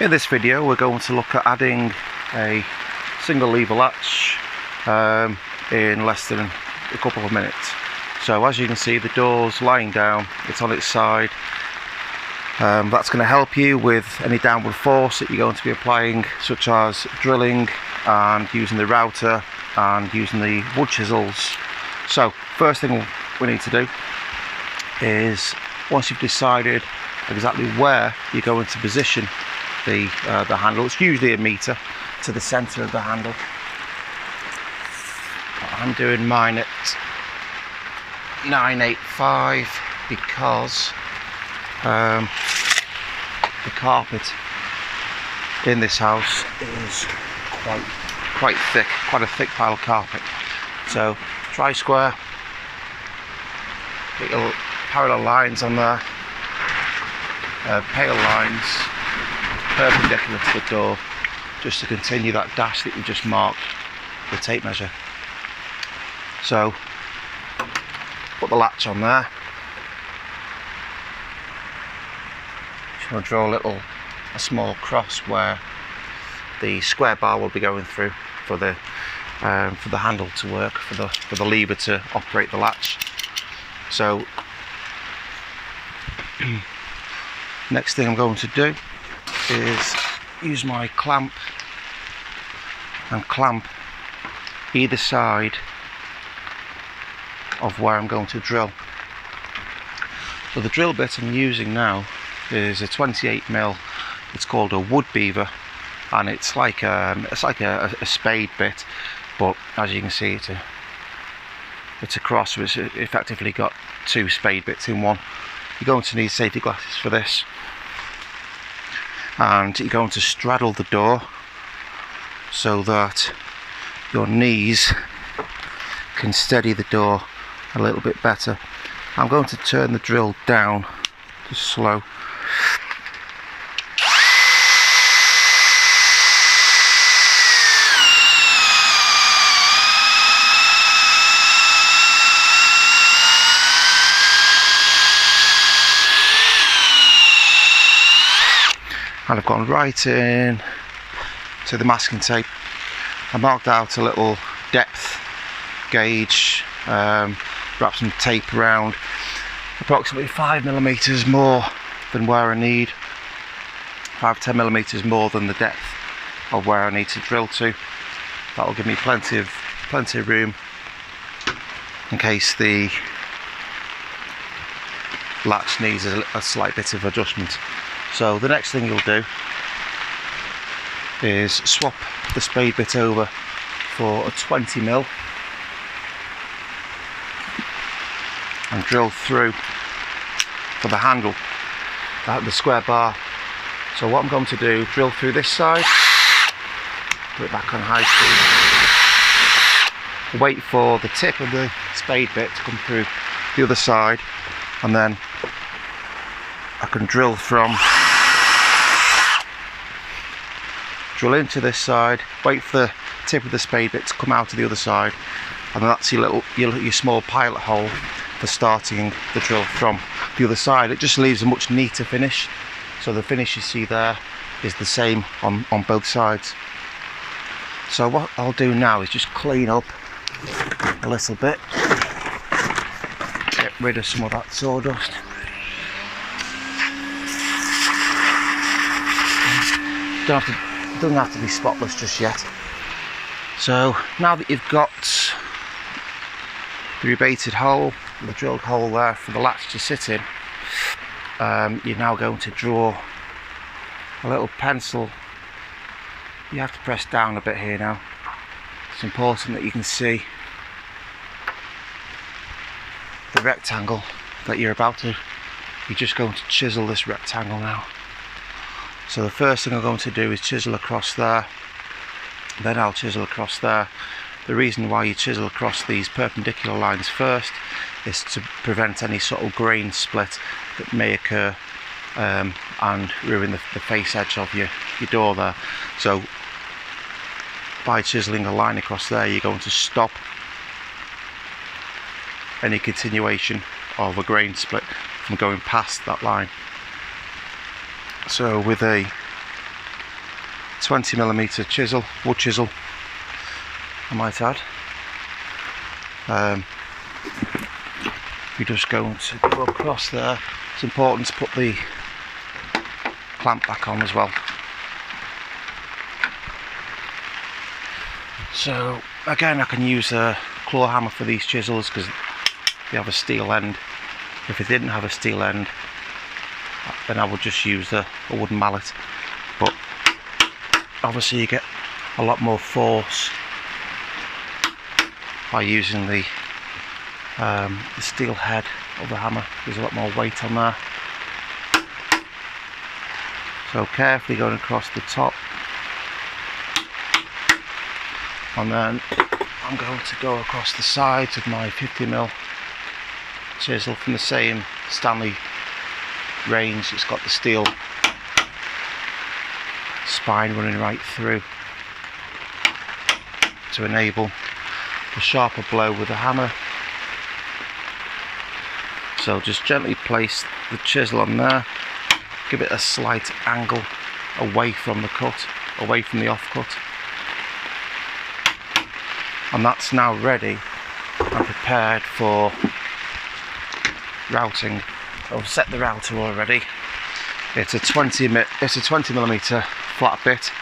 In this video we're going to look at adding a single lever latch in less than a couple of minutes. So as you can see, the door's lying down, it's on its side. That's going to help you with any downward force that you're going to be applying, such as drilling and using the router and using the wood chisels. So first thing we need to do is, once you've decided exactly where you're going to position the handle, it's usually 1 meter to the centre of the handle. I'm doing mine at 985 because the carpet in this house is quite thick, quite a thick pile of carpet. So tri-square, little parallel lines on there, pale lines perpendicular to the door, just to continue that dash that you just marked with tape measure. So put the latch on there. Just want to draw a small cross where the square bar will be going through for the handle to work, for the lever to operate the latch. So next thing I'm going to do is use my clamp and clamp either side of where I'm going to drill. So the drill bit I'm using now is a 28mm. It's called a wood beaver, and it's like a spade bit, but as you can see, it's a cross. So it's effectively got 2 spade bits in one. You're going to need safety glasses for this, and you're going to straddle the door so that your knees can steady the door a little bit better. I'm going to turn the drill down to slow. And I've gone right in to the masking tape. I marked out a little depth gauge, wrapped some tape around, approximately 5mm more than where I need, 5-10 millimeters more than the depth of where I need to drill to. That'll give me plenty of room in case the latch needs a slight bit of adjustment. So the next thing you'll do is swap the spade bit over for a 20mm and drill through for the handle, the square bar. So what I'm going to do, drill through this side, put it back on high speed, wait for the tip of the spade bit to come through the other side, and then I can drill into this side, wait for the tip of the spade bit to come out of the other side, and that's your small pilot hole for starting the drill from the other side. It just leaves a much neater finish. So the finish you see there is the same on both sides. So what I'll do now is just clean up a little bit, get rid of some of that sawdust. Doesn't have to be spotless just yet. So now that you've got the rebated hole, the drilled hole there for the latch to sit in, you're now going to draw a little pencil. You have to press down a bit here now. It's important that you can see the rectangle that you're just going to chisel this rectangle now. So the first thing I'm going to do is chisel across there, then I'll chisel across there. The reason why you chisel across these perpendicular lines first is to prevent any sort of grain split that may occur and ruin the face edge of your door there. So by chiseling a line across there, you're going to stop any continuation of a grain split from going past that line. So with a 20mm chisel, wood chisel, I might add. You're just going to go across there. It's important to put the clamp back on as well. So again, I can use a claw hammer for these chisels because they have a steel end. If it didn't have a steel end, then I would just use a wooden mallet. But obviously you get a lot more force by using the steel head of the hammer. There's a lot more weight on there. So carefully going across the top, and then I'm going to go across the sides of my 50mm chisel from the same Stanley range. It's got the steel spine running right through to enable a sharper blow with the hammer. So just gently place the chisel on there, give it a slight angle away from the cut, away from the offcut, and that's now ready and prepared for routing. I've set the router already. It's a 20mm flat bit.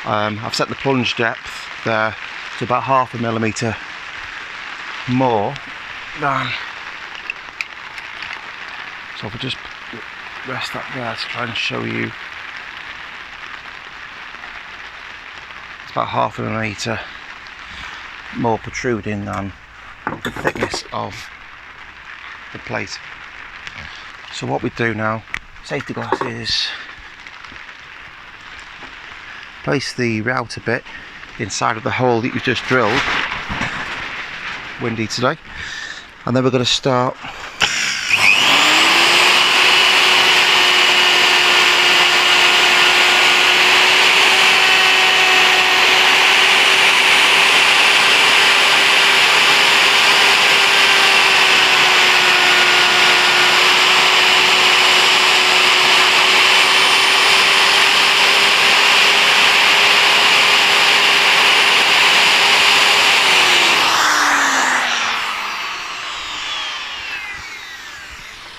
I've set the plunge depth there to about 1/2 millimetre more than. So if I just rest that there to try and show you, it's about 1/2 millimetre more protruding than the thickness of the plate. So what we do now, safety glasses, place the router bit inside of the hole that you've just drilled, windy today, and then we're going to start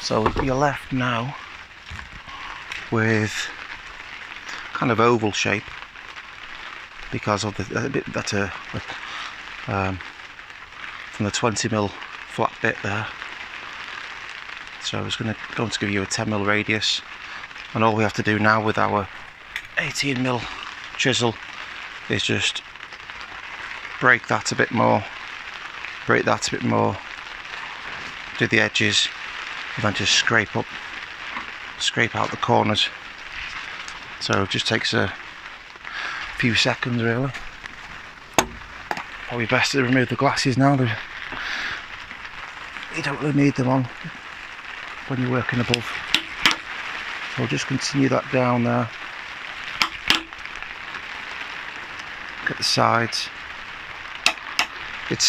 So you're left now with kind of oval shape because of the bit better from the 20mm flat bit there. So I was going to give you a 10mm radius, and all we have to do now with our 18mm chisel is just break that a bit more, do the edges, and then just scrape out the corners. So it just takes a few seconds really. Probably best to remove the glasses now. You don't really need them on when you're working above. So I'll just continue that down there. Look at the sides.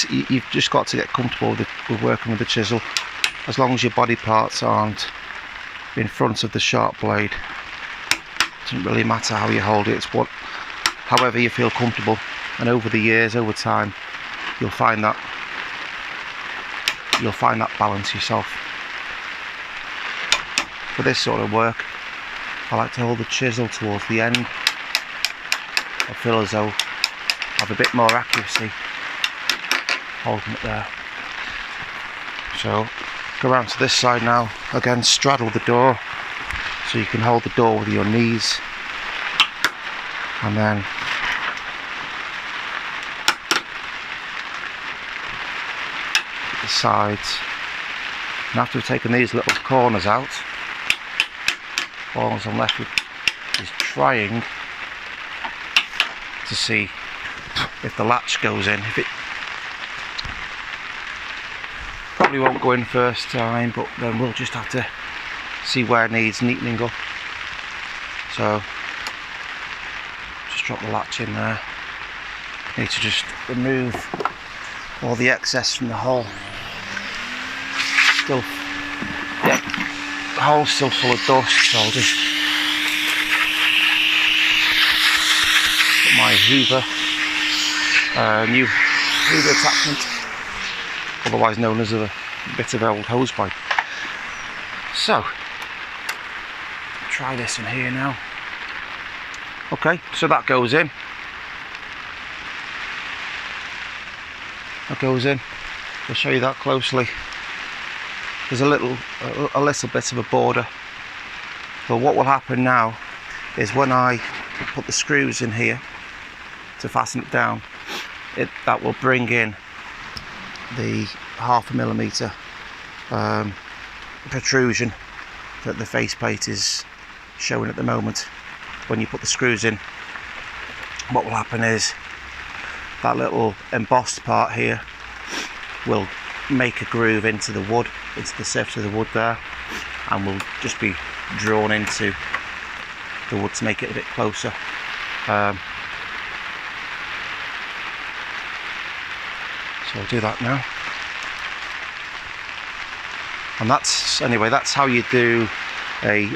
You've just got to get comfortable with working with the chisel. As long as your body parts aren't in front of the sharp blade, it doesn't really matter how you hold it. It's however you feel comfortable. And over the years, over time, you'll find that balance yourself. For this sort of work, I like to hold the chisel towards the end. I feel as though I have a bit more accuracy holding it there. So go around to this side now. Again, straddle the door so you can hold the door with your knees, and then the sides. And after we've taken these little corners out, all I'm left with is trying to see if the latch goes in. If it probably won't go in first time, but then we'll just have to see where it needs neatening up. So just drop the latch in there. Need to just remove all the excess from the hole. Still, yeah, the hole's still full of dust, so I'll just my Hoover, new Hoover attachment, otherwise known as a bit of old hose pipe. So, try this in here now. Okay, so that goes in. That goes in. I'll show you that closely. There's a little bit of a border. But what will happen now is when I put the screws in here to fasten it down, that will bring in the 0.5 millimeter protrusion that the faceplate is showing at the moment. When you put the screws in, what will happen is that little embossed part here will make a groove into the wood, into the surface of the wood there, and will just be drawn into the wood to make it a bit closer. So I'll do that now. And that's how you do a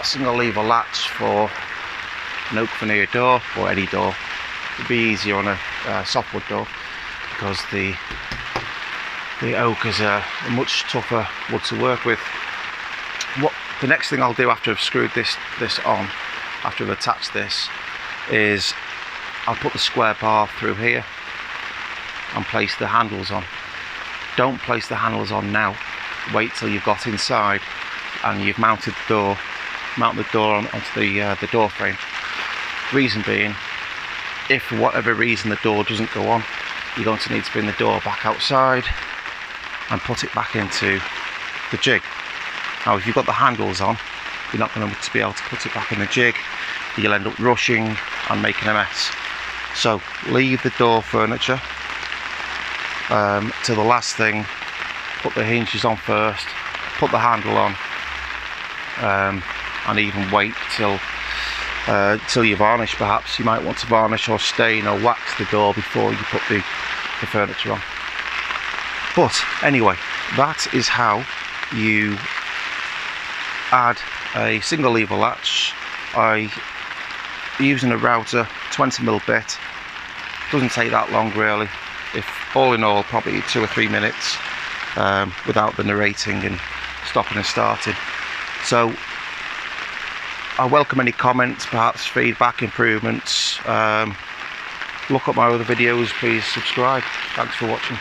single lever latch for an oak veneer door, or any door. It'd be easier on a softwood door because the oak is a much tougher wood to work with. The next thing I'll do after I've screwed this on, after I've attached this, is I'll put the square bar through here and place the handles on. Don't place the handles on now. Wait till you've got inside and you've mounted the door. Mount the door onto the door frame. Reason being, if for whatever reason the door doesn't go on, you're going to need to bring the door back outside and put it back into the jig. Now if you've got the handles on, you're not going to be able to put it back in the jig. You'll end up rushing and making a mess. So leave the door furniture to the last thing. Put the hinges on first, put the handle on, and even wait till you varnish. Perhaps you might want to varnish or stain or wax the door before you put the furniture on. But anyway, that is how you add a single lever latch. Using a router, 20mm bit. Doesn't take that long really. If all in all, probably 2 or 3 minutes without the narrating and stopping and starting. So I welcome any comments, perhaps feedback, improvements. Look at my other videos, please subscribe. Thanks for watching.